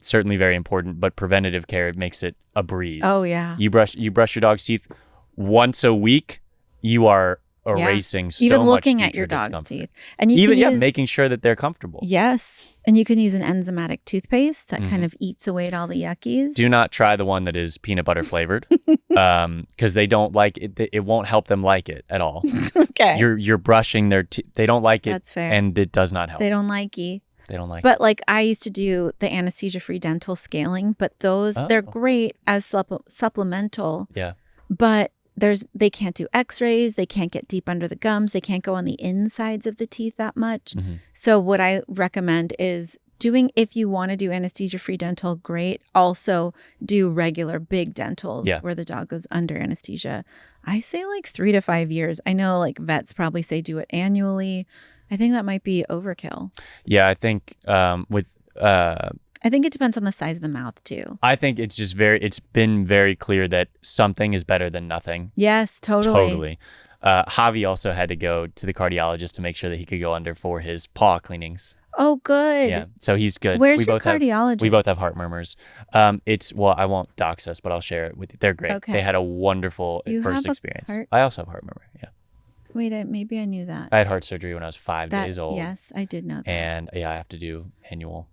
certainly very important. But preventative care makes it a breeze. Oh yeah. You brush your dog's teeth once a week. You are erasing so even much looking at future your dog's discomfort. teeth. And you Even can use, making sure that they're comfortable. Yes. And you can use an enzymatic toothpaste that kind of eats away at all the yuckies. Do not try the one that is peanut butter flavored, because they don't like it. It won't help them like it at all. Okay. You're brushing their teeth. They don't like it. That's fair. And it does not help. They don't like you. They don't like But like I used to do the anesthesia-free dental scaling, but those they're great as supplemental. Yeah. But they can't do x-rays, they can't get deep under the gums, they can't go on the insides of the teeth that much. So what I recommend is if you want to do anesthesia-free dental, great. Also do regular big dentals where the dog goes under anesthesia. I say like 3 to 5 years. I know like vets probably say do it annually. I think that might be overkill. Yeah, I think I think it depends on the size of the mouth too. I think it's been very clear that something is better than nothing. Yes, totally. Totally. Javi also had to go to the cardiologist to make sure that he could go under for his paw cleanings. Oh, good. Yeah, so he's good. Where's your cardiologist? We both have heart murmurs. I won't dox us, but I'll share it with you. They're great. Okay. They had a wonderful first experience. I also have heart murmur. Yeah. Wait, maybe I knew that. I had heart surgery when I was 5 days old. Yes, I did know that. And I have to do annual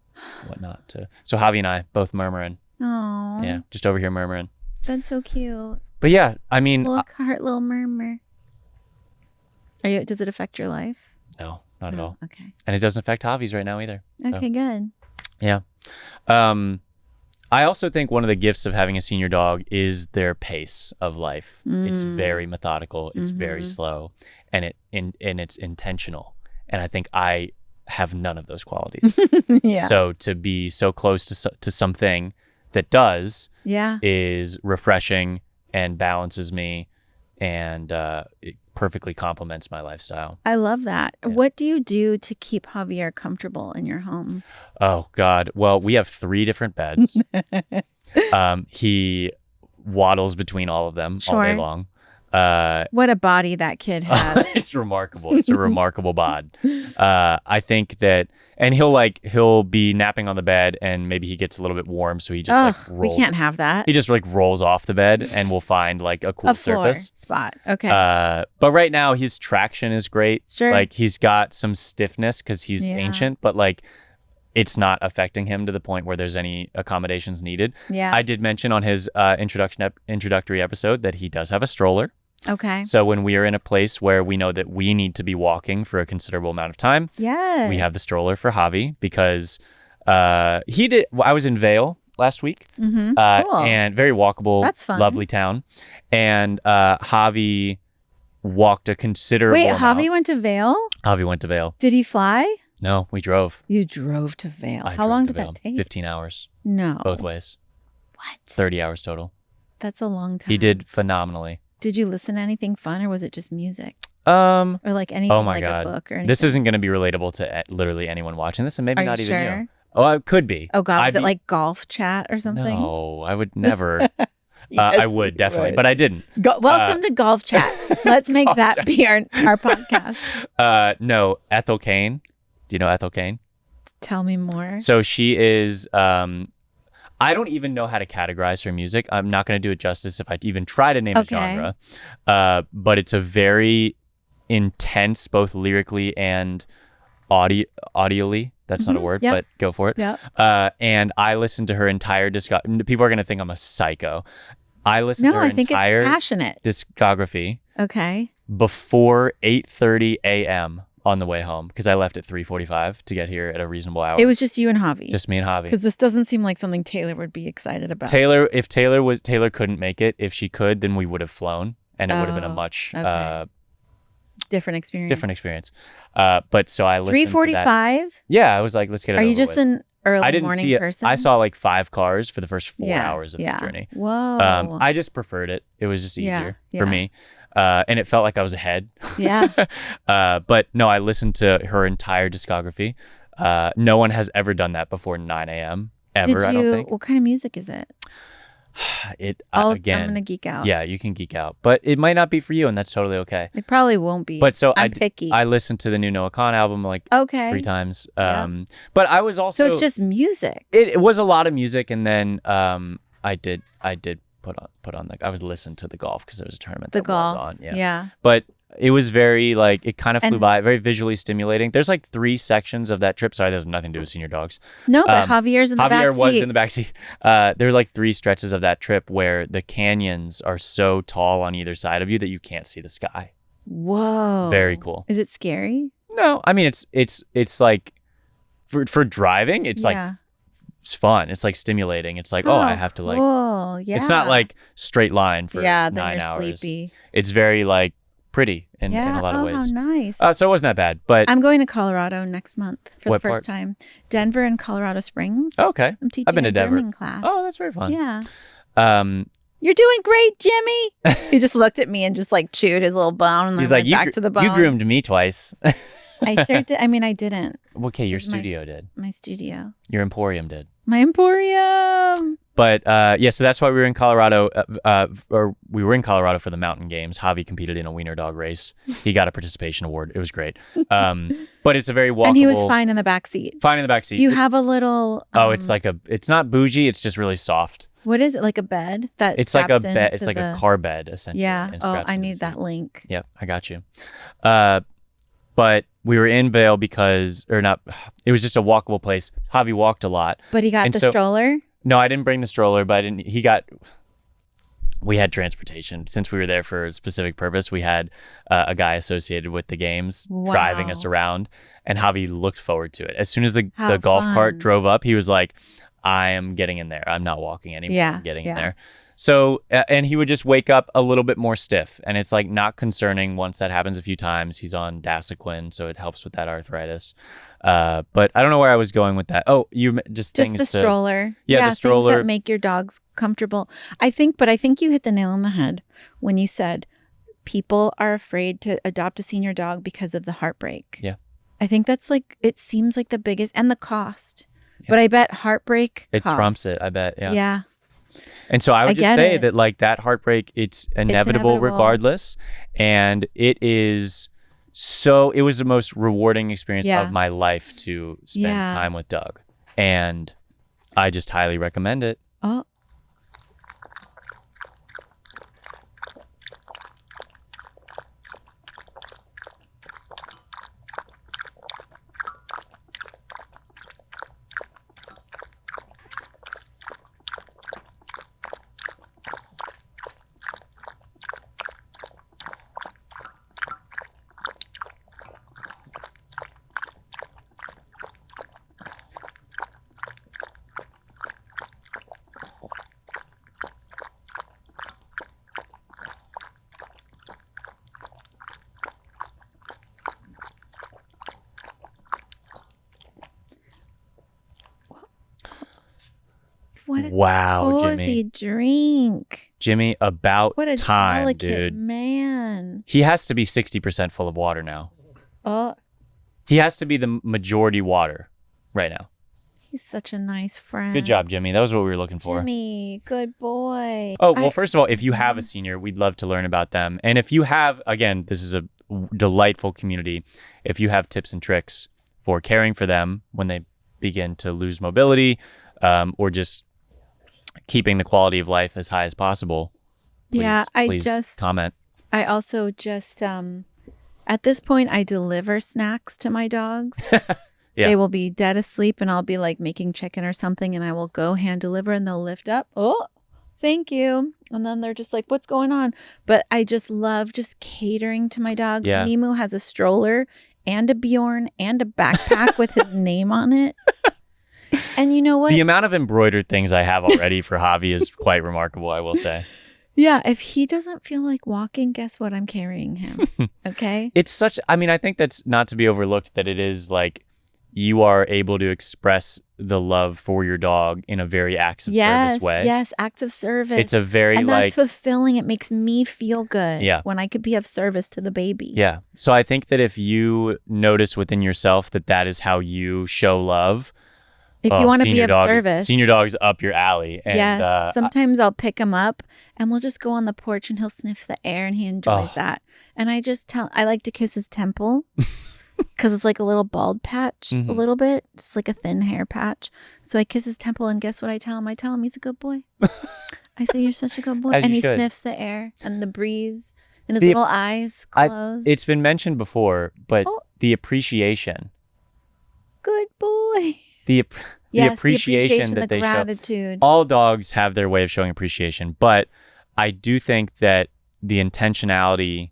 whatnot too. So Javi and I both murmuring. Oh. Yeah, just over here murmuring. That's so cute. But yeah, I mean, little murmur. Does it affect your life? No, not at all. Okay. And it doesn't affect Javi's right now either. Okay, good. Yeah. I also think one of the gifts of having a senior dog is their pace of life. It's very methodical. It's very slow, and it's intentional. And I think I have none of those qualities. Yeah. So to be so close to something that does is refreshing and balances me, and it perfectly complements my lifestyle. I love that. Yeah. What do you do to keep Javier comfortable in your home? Oh God. Well, we have 3 different beds. He waddles between all of them all day long. What a body that kid has. It's remarkable. It's a remarkable bod. I think that, and he'll be napping on the bed, and maybe he gets a little bit warm, so he just rolls. We can't have that. He just rolls off the bed, and we'll find a cool surface spot. Okay. But right now his traction is great. Sure. He's got some stiffness because he's ancient, but it's not affecting him to the point where there's any accommodations needed. Yeah. I did mention on his introductory episode that he does have a stroller. Okay. So when we are in a place where we know that we need to be walking for a considerable amount of time, we have the stroller for Javi, because I was in Vail last week, cool. and very walkable, That's fun. Lovely town, and Javi walked a considerable amount. Javi went to Vail? Javi went to Vail. Did he fly? No, we drove. You drove to Vail. I How drove long to did Vail. that take? 15 hours. No. Both ways. What? 30 hours total. That's a long time. He did phenomenally. Did you listen to anything fun, or was it just music? Or anything oh my like God. a book or anything? This isn't going to be relatable to literally anyone watching this, and maybe Are not you even sure? you. Oh, it could be. Oh God, was it like golf chat or something? No, I would never. Yes, I would definitely, would. but I didn't. Welcome to Golf Chat. Let's make that be our podcast. No, Ethel Kane. Do you know Ethel Kane? Tell me more. So she is. I don't even know how to categorize her music. I'm not going to do it justice if I even try to name a genre. But it's a very intense, both lyrically and audially. That's not a word, but go for it. Yep. And I listened to her entire discography. People are going to think I'm a psycho. I listened to her entire it's passionate discography. Okay. Before 8:30 a.m. on the way home, because I left at 3:45 to get here at a reasonable hour. It was just you and Javi. Just me and Javi. Because this doesn't seem like something Taylor would be excited about. If Taylor couldn't make it. If she could, then we would have flown, and it would have been a much different experience. But so I listened to that. 3:45? Yeah, I was like, let's get it over Are you just with. an early I didn't morning see it. person? I saw 5 cars for the first 4 hours of the journey. Whoa. I just preferred it. It was just easier Yeah. for me. And it felt like I was ahead. Yeah. But no, I listened to her entire discography. No one has ever done that before 9 a.m. ever, I don't think. What kind of music is it? I'm going to geek out. Yeah, you can geek out. But it might not be for you, and that's totally okay. It probably won't be. But so I'm picky. I listened to the new Noah Kahn album 3 times. Yeah. But I was also... So it's just music. It was a lot of music, and then I did put on I was listening to the golf because there was a tournament that was on. Yeah. Yeah. But It was very like, it kind of flew And- by, very visually stimulating. There's like 3 sections of that trip. Sorry, there's nothing to do with senior dogs. No, but Javier's in the back Javier was seat. in the backseat. There were like 3 stretches of that trip where the canyons are so tall on either side of you that you can't see the sky. Whoa. Very cool. Is it scary? No, I mean it's like for driving, it's like it's fun. It's like stimulating. It's like, I have to like. Cool. Yeah. It's not like straight line for then 9 you're hours. sleepy. It's very like pretty in a lot of ways. Oh, nice. So it wasn't that bad, but I'm going to Colorado next month for What the first part? time. Denver and Colorado Springs. okay. I'm teaching I've been a to Denver. grooming class. Oh, that's very fun. Yeah. Um, You're doing great, Jimmy. He just looked at me and just like chewed his little bone and then he's went like, back to the bone. you groomed me twice. I sure did. I mean, I didn't. Okay, your It was my studio did. My studio. Your emporium did. My emporium. But so that's why we were in Colorado, or we were in Colorado for the mountain games. Javi competed in a wiener dog race. He got a participation award. It was great. But it's a very walkable. And he was fine in the back seat. Fine in the back seat. Do you have a little? it's like it's not bougie. It's just really soft. What is it? Like a bed that? It's like a straps bed. into It's like a the- car bed essentially. Yeah. and Oh, straps I into the need that seat. link. Yep, I got you. But we were in Vail because, or not, it was just a walkable place. Javi walked a lot. But he got And the so- stroller. No, I didn't bring the stroller, but we had transportation. Since we were there for a specific purpose, we had a guy associated with the games driving us Wow. around, and Javi looked forward to it. As soon as the How golf cart fun. drove up, he was like, I am getting in there. I'm not walking anymore. Yeah, I'm getting in yeah. there. So, and he would just wake up a little bit more stiff, and it's like not concerning once that happens a few times. He's on Dasequin, so it helps with that arthritis. But I don't know where I was going with that. Oh, just things The stroller. Yeah, the stroller. Things that make your dogs comfortable. I think you hit the nail on the head when you said people are afraid to adopt a senior dog because of the heartbreak. Yeah. I think that's like, it seems like the biggest, and the cost. Yeah. But I bet heartbreak It costs. trumps it, I bet. Yeah. Yeah. And so I would just get say it. that like that heartbreak, it's inevitable regardless. And it was the most rewarding experience of my life to spend time with Doug. And I just highly recommend it. Oh. What a Wow, cozy Jimmy. drink. Jimmy, about What a time, delicate dude. man. He has to be 60% full of water now. Oh, He has to be the majority water right now. he's such a nice friend. Good job, Jimmy. That was what we were looking for. Jimmy, good boy. Oh, well, first of all, if you have a senior, we'd love to learn about them. And if you have, again, this is a delightful community. If you have tips and tricks for caring for them when they begin to lose mobility, or just keeping the quality of life as high as possible, please comment. I also just, at this point, I deliver snacks to my dogs. Yeah. They will be dead asleep and I'll be like making chicken or something and I will go hand deliver and they'll lift up. Oh, thank you. And then they're just like, what's going on? But I just love just catering to my dogs. Yeah. Mimu has a stroller and a Bjorn and a backpack with his name on it. And you know what? The amount of embroidered things I have already for Javi is quite remarkable, I will say. Yeah, if he doesn't feel like walking, guess what? I'm carrying him. Okay? I think that's not to be overlooked, that it is like you are able to express the love for your dog in a very acts of service way. Yes, acts of service. It's a very and like that's fulfilling. It makes me feel good when I could be of service to the baby. Yeah. So I think that if you notice within yourself that is how you show love, if you want to be of service, senior dog's up your alley. And, yes. Sometimes I'll pick him up and we'll just go on the porch and he'll sniff the air and he enjoys that. And I like to kiss his temple because it's like a little bald patch, a little bit, just like a thin hair patch. So I kiss his temple and guess what I tell him? I tell him he's a good boy. I say, you're such a good boy. As and you he should. sniffs the air and the breeze And his little eyes closed. It's been mentioned before, but the appreciation. Good boy. The appreciation that the they gratitude. show. All dogs have their way of showing appreciation, but I do think that the intentionality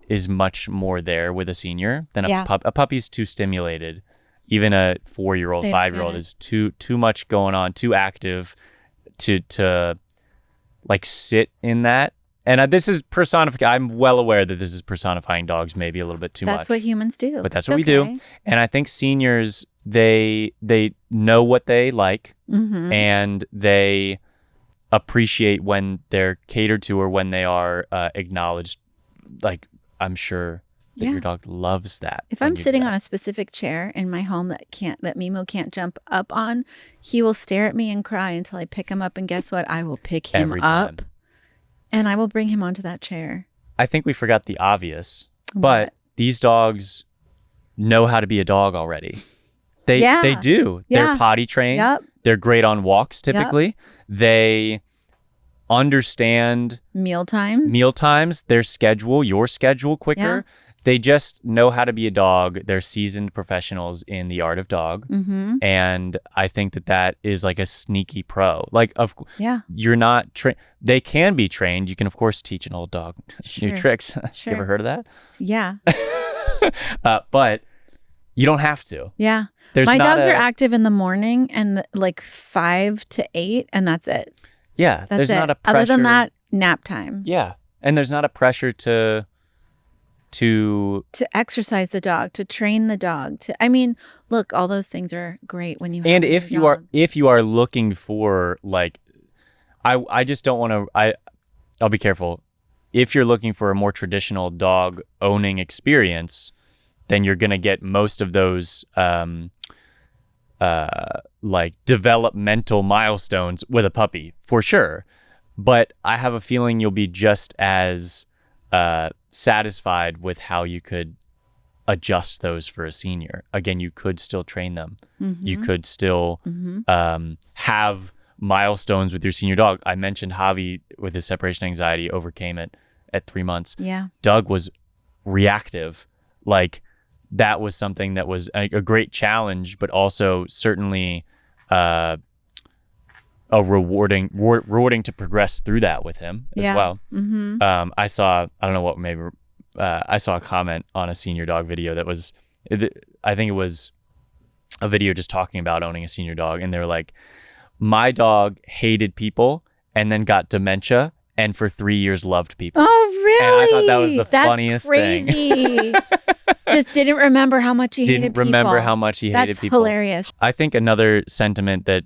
is much more there with a senior than a pup. A puppy's too stimulated. Even a 4-year-old, 5-year-old is too much going on, too active to like sit in that. And this is personifying. I'm well aware that this is personifying dogs maybe a little bit too much. That's what humans do. But that's what we do. And I think seniors, they know what they like, and they appreciate when they're catered to or when they are acknowledged. Like, I'm sure that your dog loves that. If I'm sitting on a specific chair in my home that Mimo can't jump up on, he will stare at me and cry until I pick him up. And guess what? I will pick him Every up time. and I will bring him onto that chair. I think we forgot the obvious, but these dogs know how to be a dog already. They do. Yeah. They're potty trained. Yep. They're great on walks typically. They understand meal times, their schedule, your schedule quicker. They just know how to be a dog. They're seasoned professionals in the art of dog. And I think that is like a sneaky pro. Like, you're not trained. They can be trained. You can, of course, teach an old dog new tricks. You ever heard of that? Yeah. But you don't have to. Yeah. My dogs are active in the morning and like 5 to 8, and that's it. Yeah. That's not a pressure. Other than that, nap time. Yeah. And there's not a pressure to exercise the dog, to train the dog. Look, all those things are great when you have and a if dog. you are looking for, like, I just don't want to, I'll be careful. If you're looking for a more traditional dog owning experience, then you're going to get most of those like developmental milestones with a puppy for sure. But I have a feeling you'll be just as satisfied with how you could adjust those for a senior. Again, you could still train them. You could still have milestones with your senior dog. I mentioned Javi with his separation anxiety overcame it at 3 months. Yeah. Doug was reactive. Like, that was something that was a great challenge, but also certainly a rewarding to progress through that with him as well. I saw a comment on a senior dog video that was, I think it was a video just talking about owning a senior dog, and they were like, my dog hated people and then got dementia and for 3 years loved people. Oh, really? And I thought that was the funniest thing. Just didn't remember how much he hated people. Didn't remember how much he hated people. That's hilarious. I think another sentiment that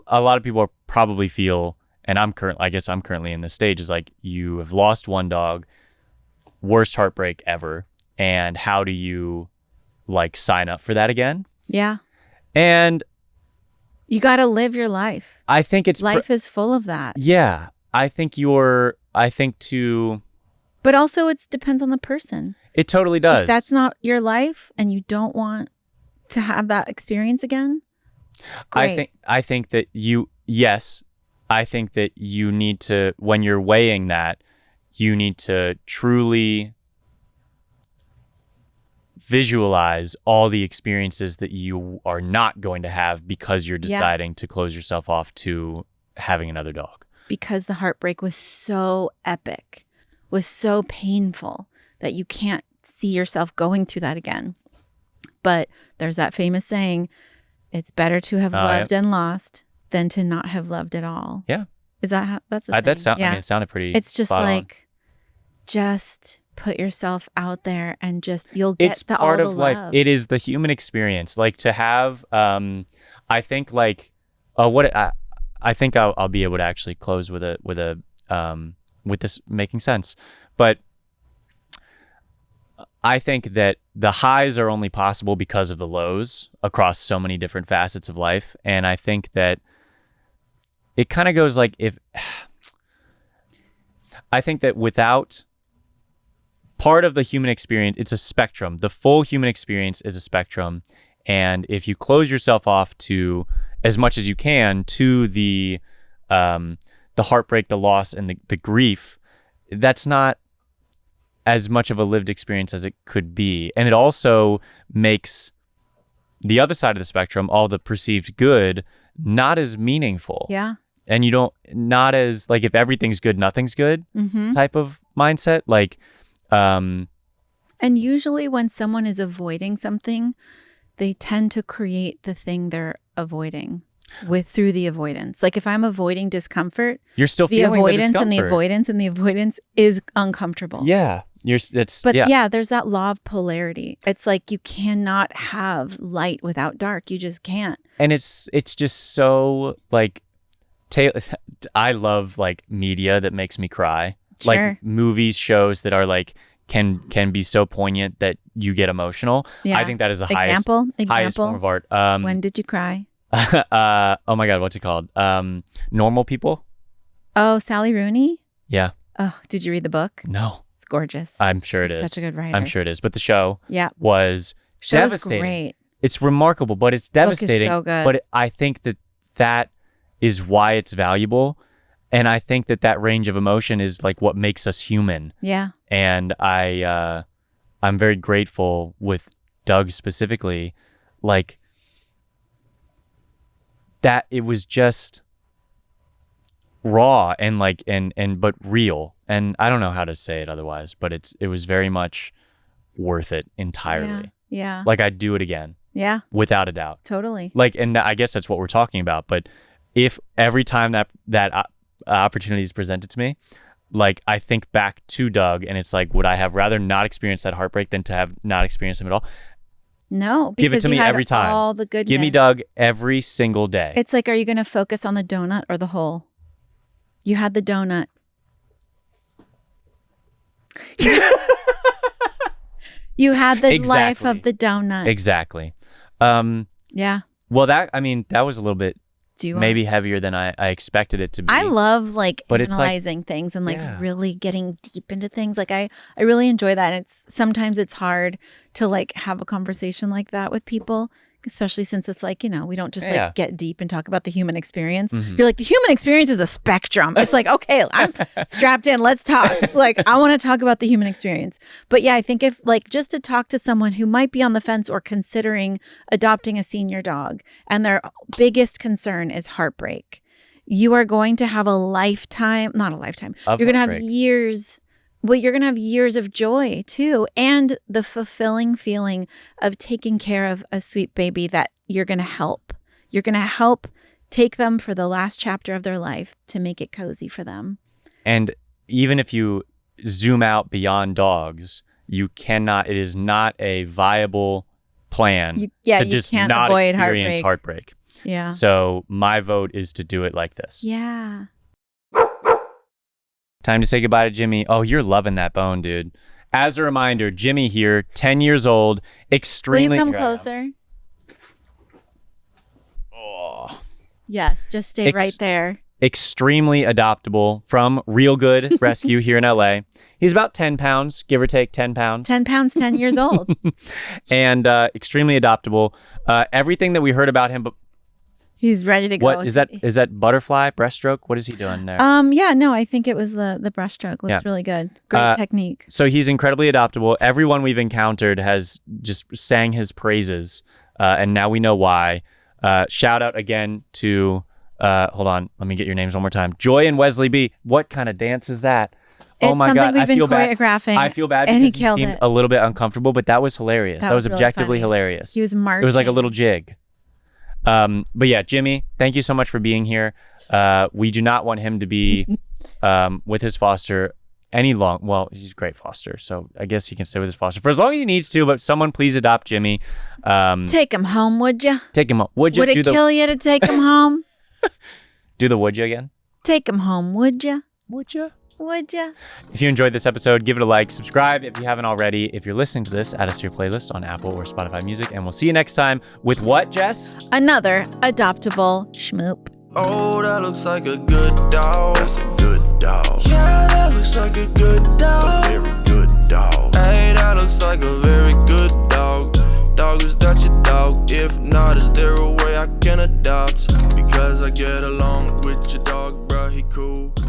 a lot of people probably feel, and I'm currently in this stage, is like, you have lost one dog, worst heartbreak ever, and how do you like sign up for that again? Yeah. And you got to live your life. I think life is full of that. Yeah. But also it depends on the person. It totally does. If that's not your life and you don't want to have that experience again, great. I think that you need to, when you're weighing that, you need to truly visualize all the experiences that you are not going to have because you're deciding to close yourself off to having another dog. Because the heartbreak was so epic, was so painful that you can't see yourself going through that again. But there's that famous saying, it's better to have loved and lost than to not have loved at all. Yeah. Is that how, that's the thing? I mean, it sounded pretty It's just like, just put yourself out there and just, you'll get part all of the life. love. It is the human experience. Like, to have, I think like, I think I'll be able to actually close with this making sense. But I think that the highs are only possible because of the lows across so many different facets of life. And I think that it kind of goes like, I think that without part of the human experience, it's a spectrum. The full human experience is a spectrum. And if you close yourself off to as much as you can to the the heartbreak, the loss, and the grief, that's not as much of a lived experience as it could be. And it also makes the other side of the spectrum, all the perceived good, not as meaningful. Yeah. And not as like, if everything's good, nothing's good type of mindset. Like, and usually when someone is avoiding something, they tend to create the thing they're avoiding through the avoidance. Like if I'm avoiding discomfort, you're still the feeling avoidance the and the discomfort. avoidance and the avoidance is uncomfortable. Yeah. There's that law of polarity. It's like you cannot have light without dark. You just can't. And it's just so like, I love like media that makes me cry. Sure. Like movies, shows that are like can be so poignant that you get emotional. Yeah. I think that is the highest form of art. When did you cry? Oh my God, what's it called? Normal People. Oh, Sally Rooney? Yeah. Oh, did you read the book? No. It's gorgeous. I'm sure it is. Such a good writer. I'm sure it is. But the show was Show's devastating. Great. It's remarkable, but it's devastating. Book is so good. But I think that is why it's valuable. And I think that range of emotion is like what makes us human. Yeah. And I'm very grateful with Doug specifically, like that it was just raw and like but real. And I don't know how to say it otherwise, but it was very much worth it entirely. Yeah. Like I'd do it again. Yeah. Without a doubt. Totally. Like, and I guess that's what we're talking about. But if every time that opportunity is presented to me, like I think back to Doug and it's like, would I have rather not experienced that heartbreak than to have not experienced him at all? No, because give it to me every time. All the goodness. Give me Doug every single day. It's like, are you going to focus on the donut or the hole? You had the donut. You had the life of the donut. Exactly. Yeah. Well, that was a little bit Do maybe heavier than I expected it to be. I love like but analyzing things and like really getting deep into things. Like I really enjoy that. And sometimes it's hard to like have a conversation like that with people, especially since it's like, we don't just like get deep and talk about the human experience. Mm-hmm. You're like, the human experience is a spectrum. It's like, okay, I'm strapped in. Let's talk. Like, I want to talk about the human experience. But yeah, I think if like just to talk to someone who might be on the fence or considering adopting a senior dog and their biggest concern is heartbreak, you are going to have you're going to have years. Well, you're going to have years of joy too. And the fulfilling feeling of taking care of a sweet baby that you're going to help. You're going to help take them for the last chapter of their life to make it cozy for them. And even if you zoom out beyond dogs, it is not a viable plan to just not experience heartbreak. Yeah. So my vote is to do it like this. Yeah. Time to say goodbye to Jimmy. Oh, you're loving that bone, dude. As a reminder, Jimmy here, 10 years old, extremely... Will you come closer? Oh. Yes, just stay right there. Extremely adoptable from Real Good Rescue here in LA. He's about 10 pounds, give or take 10 pounds. 10 pounds, 10 years old. And extremely adoptable. Everything that we heard about him... He's ready to go. What is that? Is that butterfly breaststroke? What is he doing there? I think it was the breaststroke. Looks really good. Great technique. So he's incredibly adoptable. Everyone we've encountered has just sang his praises, and now we know why. Shout out again to hold on, let me get your names one more time. Joy and Wesley B. What kind of dance is that? It's oh my God, we've been choreographing. I feel bad and because he killed seemed it. a little bit uncomfortable, but that was hilarious. That was really objectively funny. hilarious. He was marching. It was like a little jig. But yeah, Jimmy, thank you so much for being here. We do not want him to be with his foster well, he's a great foster, so I guess he can stay with his foster for as long as he needs to, but someone please adopt Jimmy. Take him home, would you? Take him home. Would you? Would it kill you to take him home? Do the would you again? Take him home, would you? Would you? Would you? If you enjoyed this episode, give it a like, subscribe if you haven't already. If you're listening to this, add us to your playlist on Apple or Spotify Music, and we'll see you next time with what, Jess? Another adoptable schmoop. Oh, that looks like a good dog. That's a good dog. Yeah, that looks like a good dog. A very good dog. Hey, that looks like a very good dog. Dog, is that your dog? If not, is there a way I can adopt? Because I get along with your dog, bruh. He cool.